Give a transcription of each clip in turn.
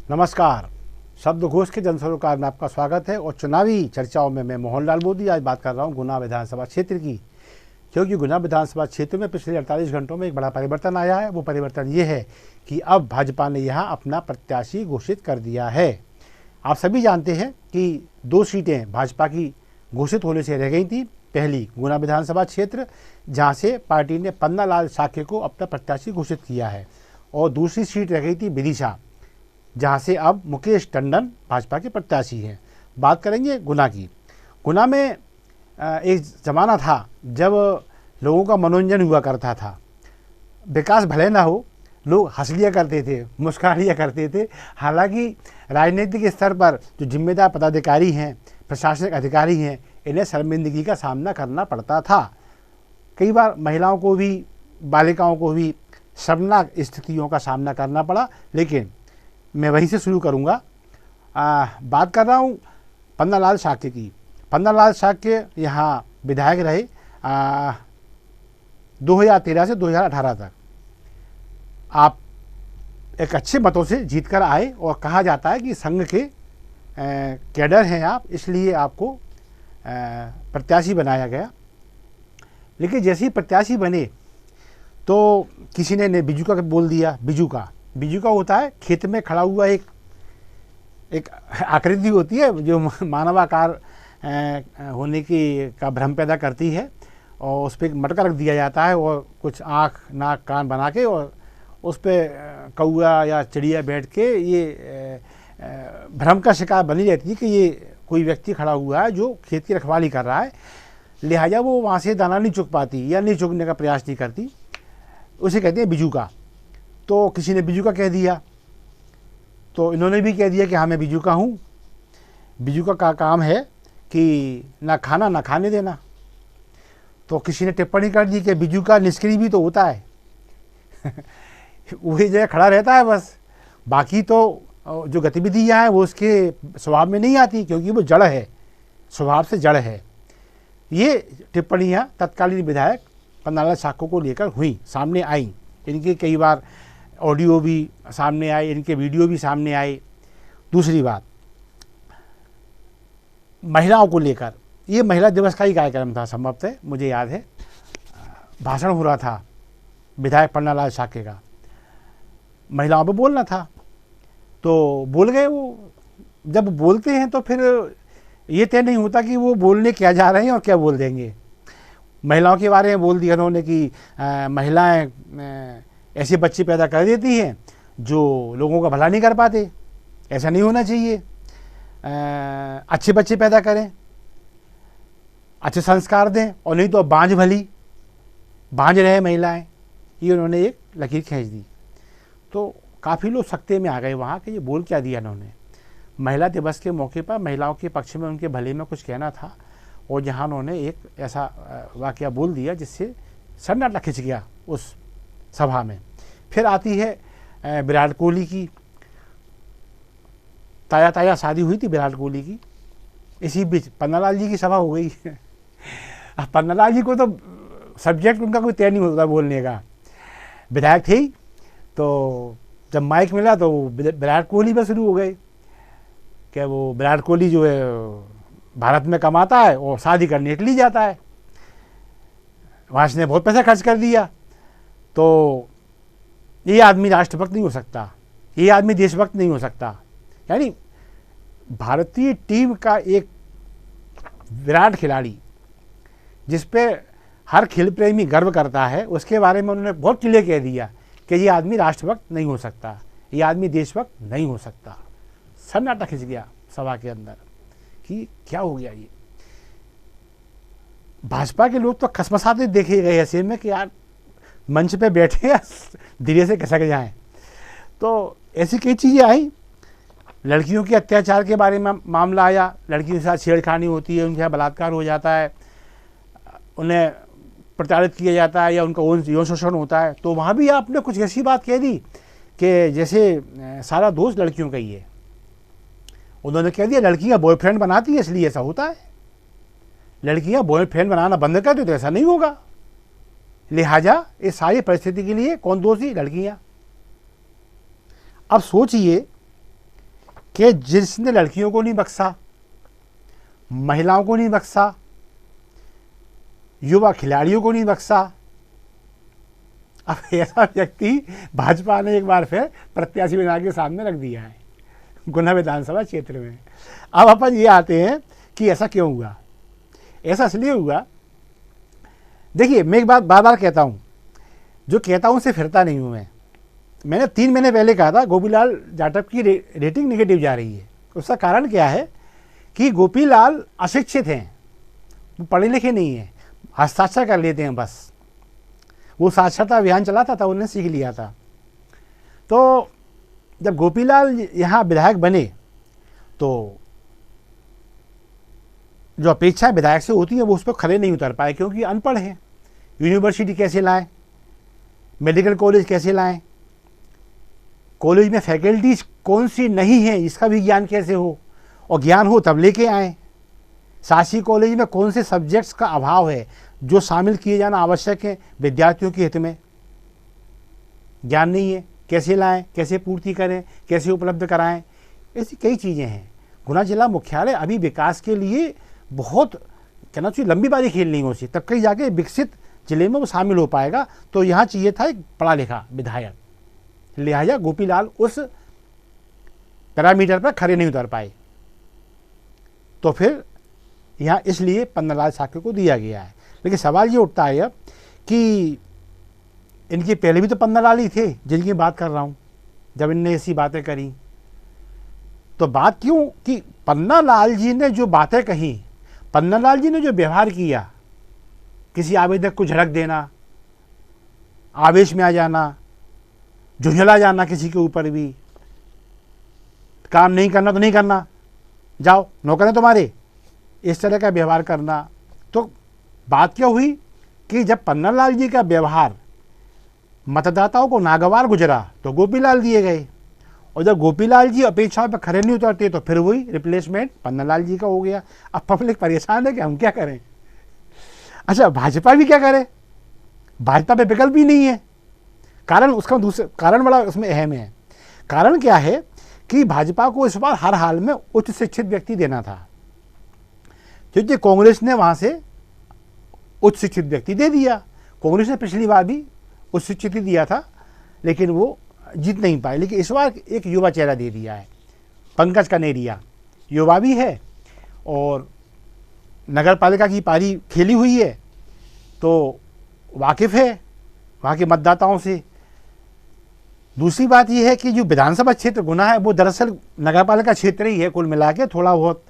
नमस्कार। शब्दघोष के जनसरोकार में आपका स्वागत है और चुनावी चर्चाओं में मैं मोहनलाल मोदी आज बात कर रहा हूं गुना विधानसभा क्षेत्र की, क्योंकि गुना विधानसभा क्षेत्र में पिछले 48 घंटों में एक बड़ा परिवर्तन आया है। वो परिवर्तन ये है कि अब भाजपा ने यहाँ अपना प्रत्याशी घोषित कर दिया है। आप सभी जानते हैं कि 2 सीटें भाजपा की घोषित होने से रह गई थी। पहली गुना विधानसभा क्षेत्र, जहाँ से पार्टी ने पन्नालाल साक्य को अपना प्रत्याशी घोषित किया है, और दूसरी सीट रह गई थी विदिशा, जहाँ से अब मुकेश टंडन भाजपा के प्रत्याशी हैं। बात करेंगे गुना की। गुना में एक ज़माना था जब लोगों का मनोरंजन हुआ करता था। विकास भले ना हो, लोग हंस लिया करते थे, मुस्कुरा लिया करते थे। हालांकि राजनीतिक स्तर पर जो जिम्मेदार पदाधिकारी हैं, प्रशासनिक अधिकारी हैं, इन्हें शर्मिंदगी का सामना करना पड़ता था। कई बार महिलाओं को भी, बालिकाओं को भी शर्मनाक स्थितियों का सामना करना पड़ा। लेकिन मैं वहीं से शुरू करूँगा। बात कर रहा हूँ पन्नालाल साक्य की। पन्नालाल साक्य यहाँ विधायक रहे 2013 से 2018 तक। आप एक अच्छे मतों से जीत कर आए और कहा जाता है कि संघ के कैडर हैं आप, इसलिए आपको प्रत्याशी बनाया गया। लेकिन जैसे ही प्रत्याशी बने तो किसी ने बिजू का बोल दिया। बिजू का होता है खेत में खड़ा हुआ एक आकृति होती है जो मानवाकार होने की का भ्रम पैदा करती है, और उस पर एक मटका रख दिया जाता है और कुछ आँख नाक कान बना के, और उस पर कौआ या चिड़िया बैठ के ये भ्रम का शिकार बनी रहती है कि ये कोई व्यक्ति खड़ा हुआ है जो खेत की रखवाली कर रहा है। लिहाजा वो वहाँ से दाना नहीं चुग पाती या नहीं चुगने का प्रयास नहीं करती। उसे कहते हैं बिजू का। तो किसी ने बिजू का कह दिया, तो इन्होंने भी कह दिया कि हाँ मैं बिजू का हूँ। बिजू का काम है कि ना खाना ना खाने देना। तो किसी ने टिप्पणी कर दी कि बिजू का निष्क्रिय भी तो होता है वही जगह खड़ा रहता है बस, बाकी तो जो गतिविधियाँ हैं वो उसके स्वभाव में नहीं आती, क्योंकि वो जड़ है, स्वभाव से जड़ है। ये टिप्पणियाँ तत्कालीन विधायक पन्नालाल साक्य को लेकर हुई, सामने आई। इनके कई बार ऑडियो भी सामने आए, इनके वीडियो भी सामने आए। दूसरी बात, महिलाओं को लेकर, ये महिला दिवस का ही कार्यक्रम था संभवतः, मुझे याद है। भाषण हो रहा था विधायक पन्नालाल साक्य का, महिलाओं पे बोलना था, तो बोल गए वो। जब बोलते हैं तो फिर ये तय नहीं होता कि वो बोलने क्या जा रहे हैं और क्या बोल देंगे। महिलाओं के बारे में बोल दिया उन्होंने कि महिलाएं ऐसे बच्चे पैदा कर देती हैं जो लोगों का भला नहीं कर पाते, ऐसा नहीं होना चाहिए। अच्छे बच्चे पैदा करें, अच्छे संस्कार दें, और नहीं तो बांझ रहे महिलाएं। ये उन्होंने एक लकीर खींच दी। तो काफ़ी लोग सकते में आ गए वहाँ कि ये बोल क्या दिया इन्होंने। महिला दिवस के मौके पर महिलाओं के पक्ष में, उनके भले में कुछ कहना था, और जहाँ उन्होंने एक ऐसा वाकया बोल दिया जिससे सन्नाटा खिंच गया उस सभा में। फिर आती है विराट कोहली की। ताज़ा शादी हुई थी विराट कोहली की, इसी बीच पन्नालाल जी की सभा हो गई अब पन्नालाल जी को तो सब्जेक्ट उनका कोई तय नहीं होता बोलने का, विधायक थे ही। तो जब माइक मिला तो विराट कोहली पर शुरू हो गए कि वो विराट कोहली जो है भारत में कमाता है और शादी करने इटली जाता है, वहाँ इसने बहुत पैसा खर्च कर दिया। तो ये आदमी राष्ट्रभक्त नहीं हो सकता, ये आदमी देशभक्त नहीं हो सकता। यानी भारतीय टीम का एक विराट खिलाड़ी जिस पे हर खेल प्रेमी गर्व करता है, उसके बारे में उन्होंने बहुत क्लियर कह दिया कि ये आदमी राष्ट्रभक्त नहीं हो सकता, ये आदमी देशभक्त नहीं हो सकता। सन्नाटा खिंच गया सभा के अंदर कि क्या हो गया ये। भाजपा के लोग तो खसमसाते देखे गए ऐसे में कि यार मंच पे बैठे या धीरे से खिसक जाएं। तो ऐसी कई चीज़ें आई। लड़कियों के अत्याचार के बारे में मामला आया, लड़कियों के साथ छेड़खानी होती है, उनके साथ बलात्कार हो जाता है, उन्हें प्रताड़ित किया जाता है या उनका यौन शोषण होता है। तो वहाँ भी आपने कुछ ऐसी बात कह दी कि जैसे सारा दोष लड़कियों का ही है। उन्होंने कह दिया लड़कियाँ बॉयफ्रेंड बनाती हैं इसलिए ऐसा होता है, लड़कियाँ बॉयफ्रेंड बनाना बंद कर दो तो ऐसा नहीं होगा। लिहाजा इस सारी परिस्थिति के लिए कौन दोषी? लड़कियाँ। अब सोचिए कि जिसने लड़कियों को नहीं बख्शा, महिलाओं को नहीं बख्शा, युवा खिलाड़ियों को नहीं बख्शा, अब ऐसा व्यक्ति भाजपा ने एक बार फिर प्रत्याशी बना के सामने रख दिया है गुना विधानसभा क्षेत्र में। अब अपन ये आते हैं कि ऐसा क्यों हुआ। ऐसा इसलिए हुआ, देखिए मैं एक बात बार बार कहता हूँ, जो कहता हूँ उसे फिरता नहीं हूँ मैंने 3 महीने पहले कहा था गोपीलाल जाटव की रेटिंग नेगेटिव जा रही है। उसका कारण क्या है कि गोपीलाल अशिक्षित हैं, वो पढ़े लिखे नहीं हैं, हस्ताक्षर कर लेते हैं बस। वो साक्षरता अभियान चला था उन्होंने सीख लिया था। तो जब गोपीलाल यहाँ विधायक बने तो जो अपेक्षाएं विधायक से होती हैं वो उस पर खड़े नहीं उतर पाए, क्योंकि अनपढ़ हैं। यूनिवर्सिटी कैसे लाएं, मेडिकल कॉलेज कैसे लाएं, कॉलेज में फैकल्टीज कौन सी नहीं है इसका भी ज्ञान कैसे हो, और ज्ञान हो तब लेके आएँ। शासकीय कॉलेज में कौन से सब्जेक्ट्स का अभाव है जो शामिल किए जाना आवश्यक है विद्यार्थियों के हित में, ज्ञान नहीं है, कैसे लाएं, कैसे पूर्ति करें, कैसे उपलब्ध कराएं। ऐसी कई चीज़ें हैं। गुना जिला मुख्यालय अभी विकास के लिए बहुत कहना चाहिए लंबी बाजी खेलनी हो सी, तब कहीं जाके विकसित जिले में वो शामिल हो पाएगा। तो यहाँ चाहिए था एक पढ़ा लिखा विधायक, लिहाजा गोपीलाल उस पैरामीटर पर खड़े नहीं उतर पाए। तो फिर यहाँ इसलिए पन्नालाल साक्य को दिया गया है। लेकिन सवाल ये उठता है अब कि इनके पहले भी तो पन्नालाल ही थे जिनकी बात कर रहा हूँ, जब इनने ऐसी बातें करी तो बात क्यों कि पन्नालाल जी ने जो बातें कही, पन्नालाल जी ने जो व्यवहार किया, किसी आवेदक को झड़क देना, आवेश में आ जाना, झुंझला जाना किसी के ऊपर भी, काम नहीं करना तो नहीं करना, जाओ नौकर है तुम्हारे, इस तरह का व्यवहार करना। तो बात क्या हुई कि जब पन्नालाल जी का व्यवहार मतदाताओं को नागवार गुजरा तो गोपीलाल दिए गए, और जब गोपीलाल जी अपेक्षाओं पर खरे नहीं उतरते तो फिर वही रिप्लेसमेंट पन्नालाल जी का हो गया। अब पब्लिक परेशान है कि हम क्या करें। अच्छा, भाजपा भी क्या करे, भाजपा पे विकल्प भी नहीं है। कारण उसका दूसरा कारण बड़ा उसमें अहम है। कारण क्या है कि भाजपा को इस बार हर हाल में उच्च शिक्षित व्यक्ति देना था, क्योंकि कांग्रेस ने वहां से उच्च शिक्षित व्यक्ति दे दिया। कांग्रेस ने पिछली बार भी उच्च शिक्षित ही दिया था, लेकिन वो जीत नहीं पाए। लेकिन इस बार एक युवा चेहरा दे दिया है, पंकज कनेरिया, युवा भी है और नगर पालिका की पारी खेली हुई है, तो वाकिफ़ है वहाँ के मतदाताओं से। दूसरी बात यह है कि जो विधानसभा क्षेत्र गुना है वो दरअसल नगर पालिका क्षेत्र ही है, कुल मिला के थोड़ा बहुत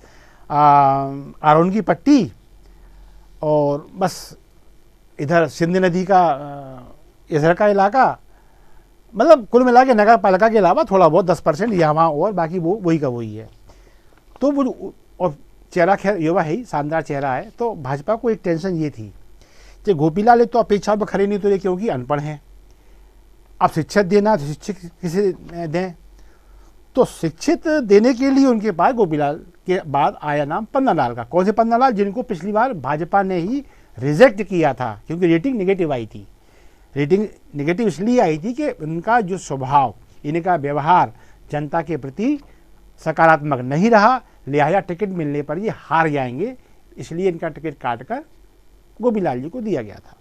आरोन की पट्टी और बस इधर सिंध नदी का इधर का इलाका, मतलब कुल मिला के नगर पालिका के अलावा थोड़ा बहुत 10% यहाँ वहाँ, और बाकी वो वही का वही है। तो वो और चेहरा खैर युवा है ही, शानदार चेहरा है। तो भाजपा को एक टेंशन ये थी कि गोपीलाल तो अपेक्षा पर खड़े नहीं उतरे क्योंकि अनपढ़ हैं। अब शिक्षित देना तो शिक्षित किसे दें, तो शिक्षित देने के लिए उनके पास गोपीलाल के बाद आया नाम पन्नालाल का। कौन से पन्नालाल, जिनको पिछली बार भाजपा ने ही रिजेक्ट किया था क्योंकि रेटिंग नेगेटिव आई थी। रेटिंग नेगेटिव इसलिए आई थी कि उनका जो स्वभाव, इनका व्यवहार जनता के प्रति सकारात्मक नहीं रहा, लिहाजा टिकट मिलने पर ये हार जाएंगे, इसलिए इनका टिकट काटकर गोपीलाल जी को दिया गया था।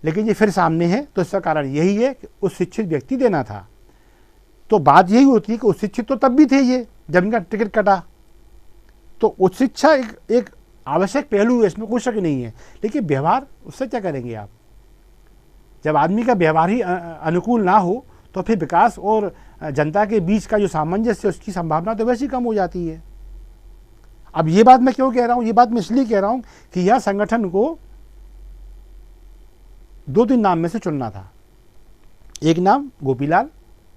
लेकिन ये फिर सामने है, तो इसका कारण यही है कि उस शिक्षित व्यक्ति देना था। तो बात यही होती है कि उच्च शिक्षित तो तब भी थे ये जब इनका टिकट कटा। तो उच्च शिक्षा एक आवश्यक पहलू है, इसमें कोई शक नहीं है, लेकिन व्यवहार उससे क्या करेंगे आप। जब आदमी का व्यवहार ही अनुकूल ना हो तो फिर विकास और जनता के बीच का जो सामंजस्य, उसकी संभावना तो वैसे ही कम हो जाती है। अब ये बात मैं क्यों कह रहा हूँ, ये बात मैं इसलिए कह रहा हूँ कि यह संगठन को 2-3 नाम में से चुनना था। एक नाम गोपीलाल,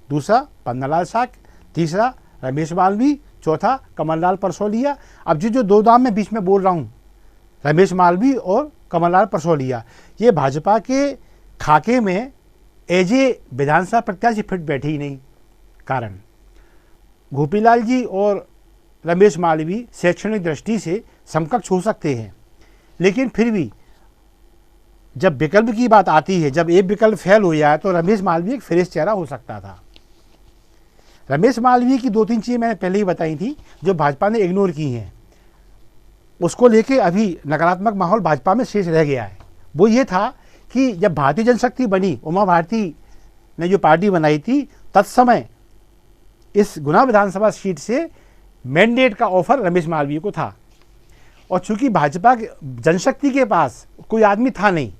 दूसरा पन्नालाल साक्य, तीसरा रमेश मालवीय, चौथा कमललाल परसौलिया। अब जो 2 नाम मैं बीच में बोल रहा हूँ, रमेश मालवीय और कमललाल परसौलिया, ये भाजपा के खाके में एज ए विधानसभा प्रत्याशी फिट बैठे ही नहीं। कारण गोपीलाल जी और रमेश मालवीय शैक्षणिक दृष्टि से समकक्ष हो सकते हैं, लेकिन फिर भी जब विकल्प की बात आती है, जब एक विकल्प फेल हो जाए तो रमेश मालवीय एक फ्रेश चेहरा हो सकता था। रमेश मालवीय की 2-3 चीज़ें मैंने पहले ही बताई थी जो भाजपा ने इग्नोर की हैं, उसको लेके अभी नकारात्मक माहौल भाजपा में शेष रह गया है। वो ये था कि जब भारतीय जनशक्ति बनी, उमा भारती ने जो पार्टी बनाई थी, तत्समय इस गुना विधानसभा सीट से मैंडेट का ऑफर रमेश मालवीय को था, और चूंकि भाजपा के जनशक्ति के पास कोई आदमी था नहीं,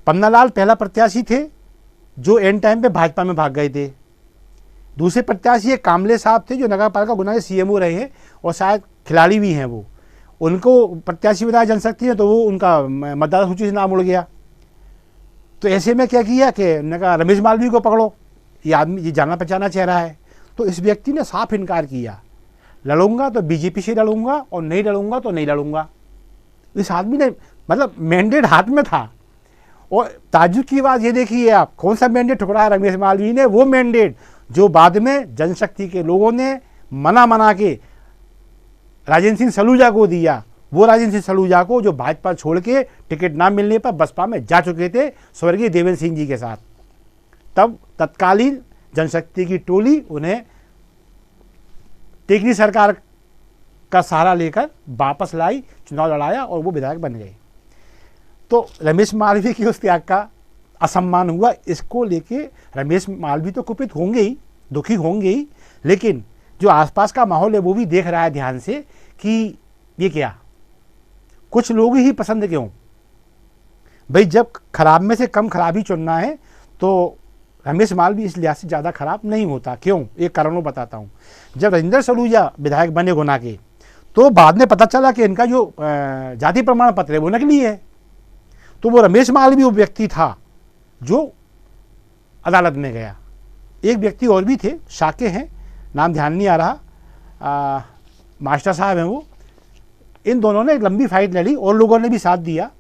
पन्नालाल पहला प्रत्याशी थे जो एंड टाइम पे भाजपा में भाग गए थे। दूसरे प्रत्याशी एक कामले साहब थे जो नगर पालिका गुना के सीएमओ रहे हैं और शायद खिलाड़ी भी हैं, वो उनको प्रत्याशी बनाया जनशक्ति है, तो वो उनका मतदाता सूची से नाम उड़ गया। तो ऐसे में क्या किया कि रमेश मालवीय को पकड़ो, ये आदमी ये जाना पहचाना चेहरा है। तो इस व्यक्ति ने साफ इनकार किया, लड़ूंगा तो बीजेपी से लड़ूंगा और नहीं लड़ूंगा तो नहीं लड़ूंगा। इस आदमी ने मतलब मैंडेट हाथ में था, और ताज्जुब की बात ये देखिए आप, कौन सा मैंडेट ठुकराया रमेश मालवीय ने? वो मैंडेट जो बाद में जनशक्ति के लोगों ने मना के राजेंद्र सिंह सलूजा को दिया। वो राजेंद्र सिंह सलूजा को जो भाजपा छोड़ के टिकट ना मिलने पर बसपा में जा चुके थे स्वर्गीय देवेंद्र सिंह जी के साथ, तब तत्कालीन जनशक्ति की टोली उन्हें टेकरी सरकार का सहारा लेकर वापस लाई, चुनाव लड़ाया और वो विधायक बन गए। तो रमेश मालवीय की उस त्याग का असम्मान हुआ। इसको लेके रमेश मालवीय तो कुपित होंगे ही, दुखी होंगे ही, लेकिन जो आसपास का माहौल है वो भी देख रहा है ध्यान से कि ये क्या, कुछ लोग ही पसंद क्यों भाई? जब खराब में से कम खराबी चुनना है तो रमेश मालवीय इस लिहाज से ज़्यादा खराब नहीं होता। क्यों? एक कारण बताता हूँ। जब राजेंद्र सलूजा विधायक बने गुना के, तो बाद में पता चला कि इनका जो जाति प्रमाण पत्र है वो नकली है। तो वो रमेश मालवीय वो व्यक्ति था जो अदालत में गया। एक व्यक्ति और भी थे, शाके हैं, नाम ध्यान नहीं आ रहा, मास्टर साहब हैं वो। इन दोनों ने एक लंबी फाइट लड़ी और लोगों ने भी साथ दिया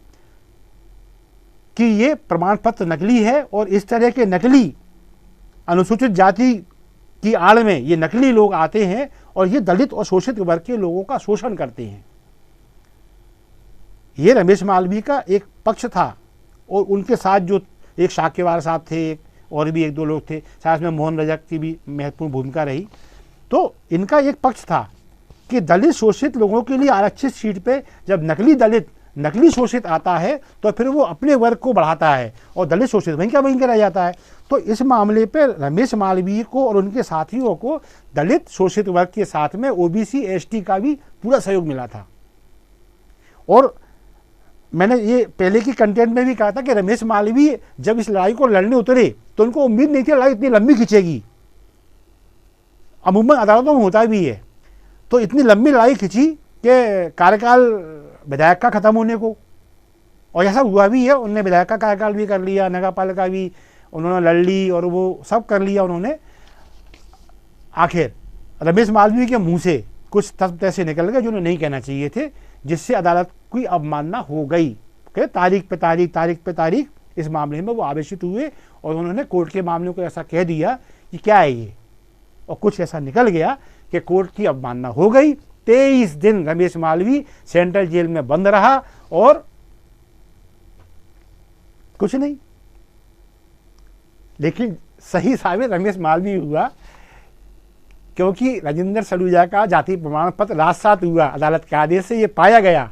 कि ये प्रमाण पत्र नकली है, और इस तरह के नकली अनुसूचित जाति की आड़ में ये नकली लोग आते हैं और ये दलित और शोषित वर्ग के लोगों का शोषण करते हैं। ये रमेश मालवीय का एक पक्ष था, और उनके साथ जो एक शाक्यवार साहब थे, और भी 1-2 लोग थे, शायद में मोहन रजक की भी महत्वपूर्ण भूमिका रही। तो इनका एक पक्ष था कि दलित शोषित लोगों के लिए आरक्षित सीट पे जब नकली दलित, नकली शोषित आता है तो फिर वो अपने वर्ग को बढ़ाता है और दलित शोषित वहीं का वहीं रह जाता है। तो इस मामले पर रमेश मालवीय को और उनके साथियों को दलित शोषित वर्ग के साथ में ओबीसी एसटी का भी पूरा सहयोग मिला था। और मैंने ये पहले की कंटेंट में भी कहा था कि रमेश मालवीय जब इस लड़ाई को लड़ने उतरे तो उनको उम्मीद नहीं थी लड़ाई इतनी लंबी खिंचेगी। अमूमन अदालतों में होता भी है। तो इतनी लंबी लड़ाई खिंची कि कार्यकाल विधायक का खत्म होने को, और ऐसा हुआ भी है। उन्होंने विधायक का कार्यकाल भी कर लिया, नगर पालिका भी उन्होंने लड़ ली और वो सब कर लिया उन्होंने। आखिर रमेश मालवीय के मुंह से कुछ तथ्य ऐसे निकल गए जो उन्हें नहीं कहना चाहिए थे, जिससे अदालत की अवमानना हो गई कि तारीख पे तारीख इस मामले में वो आवेशित हुए और उन्होंने कोर्ट के मामले को ऐसा कह दिया कि क्या है ये, और कुछ ऐसा निकल गया कि कोर्ट की अवमानना हो गई। 23 दिन रमेश मालवीय सेंट्रल जेल में बंद रहा और कुछ नहीं। लेकिन सही साबित रमेश मालवीय हुआ, क्योंकि राजेंद्र सलूजा का जाति प्रमाण पत्र राजसात हुआ। अदालत के आदेश से ये पाया गया।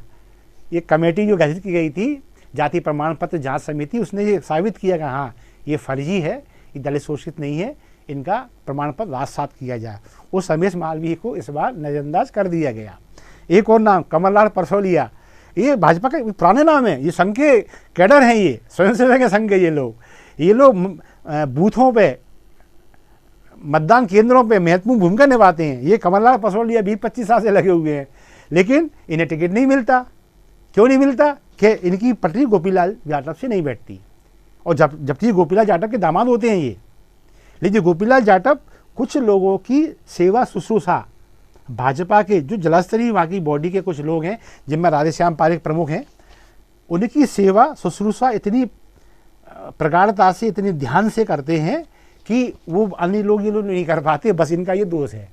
ये कमेटी जो गठित की गई थी, जाति प्रमाण पत्र जांच समिति, उसने ये साबित किया कि हाँ ये फर्जी है, ये दलित शोषित नहीं है, इनका प्रमाण पत्र राजसात किया जाए। उस रमेश मालवीय को इस बार नजरअंदाज कर दिया गया। एक और नाम, कमललाल परसौलिया, ये भाजपा के पुराने नाम है, ये संघ के कैडर हैं, ये स्वयंसेवक के संघ के ये लोग बूथों पे, मतदान केंद्रों पे महत्वपूर्ण भूमिका निभाते हैं। ये कमललाल परसौलिया 20-25 साल से लगे हुए हैं, लेकिन इन्हें टिकट नहीं मिलता। क्यों नहीं मिलता? कि इनकी पटरी गोपीलाल जाटव से नहीं बैठती, और जबकि गोपीलाल जाटव के दामाद होते हैं ये। लेकिन गोपीलाल जाटव कुछ लोगों की सेवा शुश्रूषा, भाजपा के जो जलस्तरीय वहाँ की बॉडी के कुछ लोग हैं जिनमें राधेश्याम पारेख प्रमुख हैं, उनकी सेवा शुश्रूषा इतनी प्रगाढ़ता से, इतनी ध्यान से करते हैं कि वो अन्य लोग ये लोग नहीं कर पाते। बस इनका ये दोष है।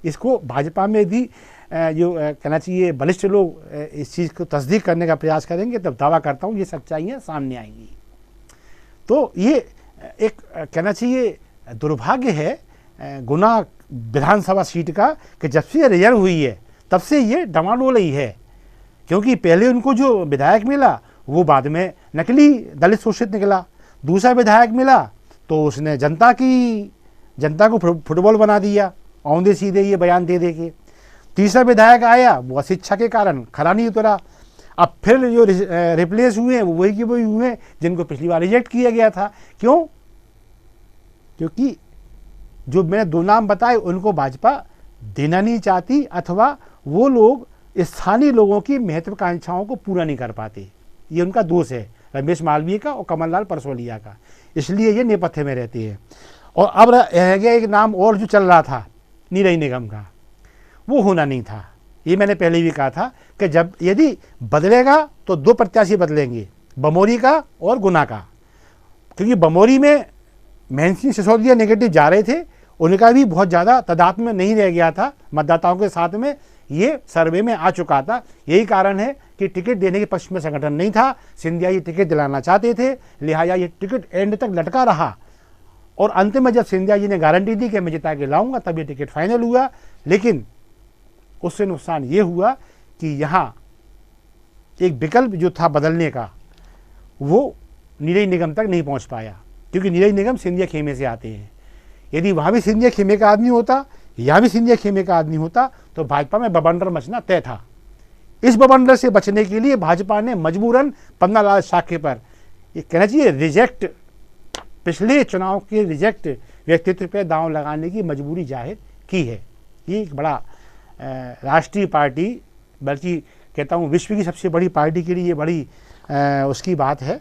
इसको भाजपा में भी जो कहना चाहिए बलिष्ठ लोग इस चीज़ को तस्दीक करने का प्रयास करेंगे, तब दावा करता हूँ ये सच्चाइयाँ सामने आएंगी। तो ये एक कहना चाहिए दुर्भाग्य है गुना विधानसभा सीट का कि जब से रिजर्व हुई है तब से ये डमाडोल ही है, क्योंकि पहले उनको जो विधायक मिला वो बाद में नकली दलित शोषित निकला, दूसरा विधायक मिला तो उसने जनता को फुटबॉल बना दिया, औंधे सीधे ये बयान दे के। तीसरा विधायक आया वो अशिक्षा के कारण खरा नहीं उतरा। अब फिर जो रिप्लेस हुए हैं वो वही के वही हुए हैं जिनको पिछली बार रिजेक्ट किया गया था। क्यों? क्योंकि जो मैंने 2 नाम बताए उनको भाजपा देना नहीं चाहती, अथवा वो लोग स्थानीय लोगों की महत्वाकांक्षाओं को पूरा नहीं कर पाते। ये उनका दोष है, रमेश मालवीय का और कमललाल परसोलिया का, इसलिए ये नेपथ्य में रहती है। और अब रह गया एक नाम और जो चल रहा था नीरज निगम का, वो होना नहीं था। ये मैंने पहले भी कहा था कि जब यदि बदलेगा तो 2 प्रत्याशी बदलेंगे, बमोरी का और गुना का, क्योंकि बमोरी में महेंद्र सिंह सिसोदिया नेगेटिव जा रहे थे, उनका भी बहुत ज़्यादा तादाद में नहीं रह गया था मतदाताओं के साथ में, ये सर्वे में आ चुका था। यही कारण है कि टिकट देने के पक्ष में संगठन नहीं था, सिंधिया ये टिकट दिलाना चाहते थे, लिहाजा ये टिकट एंड तक लटका रहा। और अंत में जब सिंधिया जी ने गारंटी दी कि मैं जिता के लाऊंगा तब ये टिकट फाइनल हुआ। लेकिन उससे नुकसान ये हुआ कि यहाँ एक विकल्प जो था बदलने का वो नीरज निगम तक नहीं पहुँच पाया, क्योंकि नीरज निगम सिंधिया खेमे से आते हैं। यदि वहाँ भी सिंधिया खेमे का आदमी होता, यहाँ भी सिंधिया खेमे का आदमी होता तो भाजपा में बवंडर मचना तय था। इस बवंडर से बचने के लिए भाजपा ने मजबूरन पन्नालाल साखे पर, ये कहना चाहिए रिजेक्ट, पिछले चुनाव के रिजेक्ट व्यक्तित्व पर दांव लगाने की मजबूरी जाहिर की है। ये एक बड़ा राष्ट्रीय पार्टी, बल्कि कहता हूँ विश्व की सबसे बड़ी पार्टी के लिए ये बड़ी उसकी बात है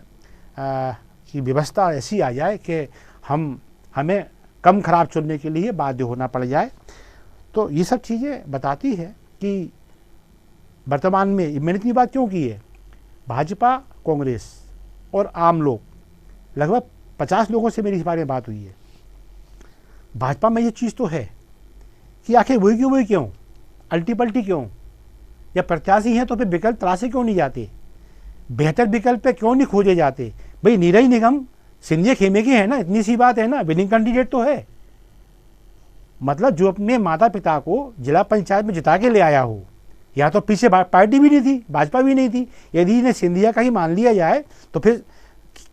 कि व्यवस्था ऐसी आ जाए कि हमें कम खराब चुनने के लिए बाध्य होना पड़ जाए। तो ये सब चीज़ें बताती है कि वर्तमान में मैंने इतनी बात क्यों की है, भाजपा, कांग्रेस और आम लोग, लगभग 50 लोगों से मेरी इस बारे में बात हुई है। भाजपा में ये चीज़ तो है कि आखिर वही क्यों, अल्टी पल्टी क्यों, या प्रत्याशी हैं तो फिर विकल्प तलाशे क्यों नहीं जाते, बेहतर विकल्प पे क्यों नहीं खोजे जाते। भाई नीरज निगम सिंधिया खेमे के हैं ना, इतनी सी बात है ना, विनिंग कैंडिडेट तो है। मतलब जो अपने माता पिता को जिला पंचायत में जिता के ले आया हो, या तो पीछे पार्टी भी नहीं थी, भाजपा भी नहीं थी, यदि इन्हें सिंधिया का ही मान लिया जाए तो फिर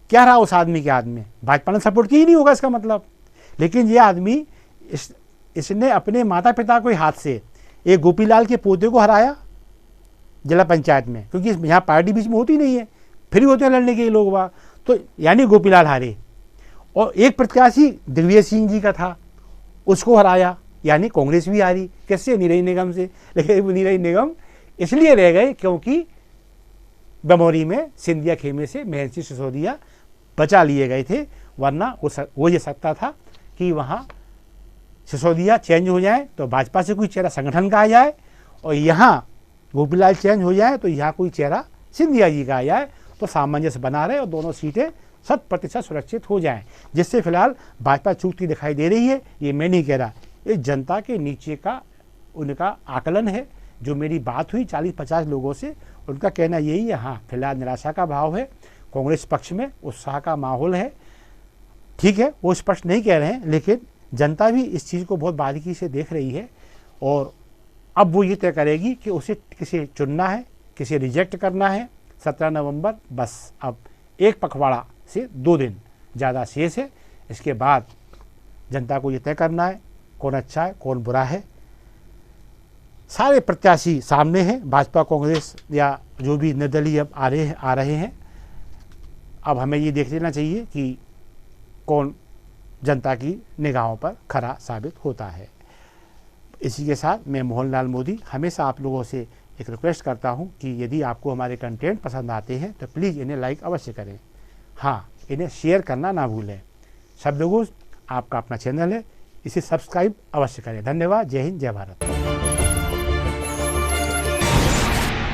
क्या रहा उस आदमी के हाथ में, भाजपा ने सपोर्ट की ही नहीं होगा इसका मतलब। लेकिन ये आदमी इसने अपने माता पिता के हाथ से एक गोपीलाल के पोते को हराया जिला पंचायत में, क्योंकि यहाँ पार्टी बीच में होती नहीं है, फ्री होते हैं लड़ने के लोग वहाँ, तो यानी गोपीलाल हारे। और एक प्रत्याशी दिग्विजय सिंह जी का था, उसको हराया, यानी कांग्रेस भी हारी। कैसे? नीरज निगम से। लेकिन नीरज निगम इसलिए रह गए क्योंकि बमोरी में सिंधिया खेमे से महेंद्र सिंह सिसोदिया बचा लिए गए थे, वरना वो ये सकता था कि वहाँ सिसोदिया चेंज हो जाए तो भाजपा से कोई चेहरा संगठन का आ जाए, और यहाँ गोपीलाल चेंज हो जाए तो यहाँ कोई चेहरा सिंधिया जी का आ जाए, तो सामंजस्य बना रहे और दोनों सीटें 100% सुरक्षित हो जाएं, जिससे फिलहाल भाजपा चूकती दिखाई दे रही है। ये मैं नहीं कह रहा, ये जनता के नीचे का उनका आकलन है। जो मेरी बात हुई 40-50 लोगों से, उनका कहना यही है। हाँ, फिलहाल निराशा का भाव है, कांग्रेस पक्ष में उत्साह का माहौल है। ठीक है, वो स्पष्ट नहीं कह रहे हैं, लेकिन जनता भी इस चीज़ को बहुत बारीकी से देख रही है, और अब वो ये तय करेगी कि उसे किसे चुनना है, किसे रिजेक्ट करना है। 17 नवंबर बस अब एक पखवाड़ा से 2 दिन ज़्यादा शेष है। इसके बाद जनता को ये तय करना है कौन अच्छा है कौन बुरा है। सारे प्रत्याशी सामने हैं, भाजपा, कांग्रेस या जो भी निर्दलीय अब आ रहे हैं। अब हमें ये देख लेना चाहिए कि कौन जनता की निगाहों पर खरा साबित होता है। इसी के साथ मैं मोहनलाल मोदी हमेशा आप लोगों से एक रिक्वेस्ट करता हूं कि यदि आपको हमारे कंटेंट पसंद आते हैं तो प्लीज़ इन्हें लाइक अवश्य करें। हाँ, इन्हें शेयर करना ना भूलें। शब्दगोश आपका अपना चैनल है, इसे सब्सक्राइब अवश्य करें। धन्यवाद। जय हिंद, जय भारत।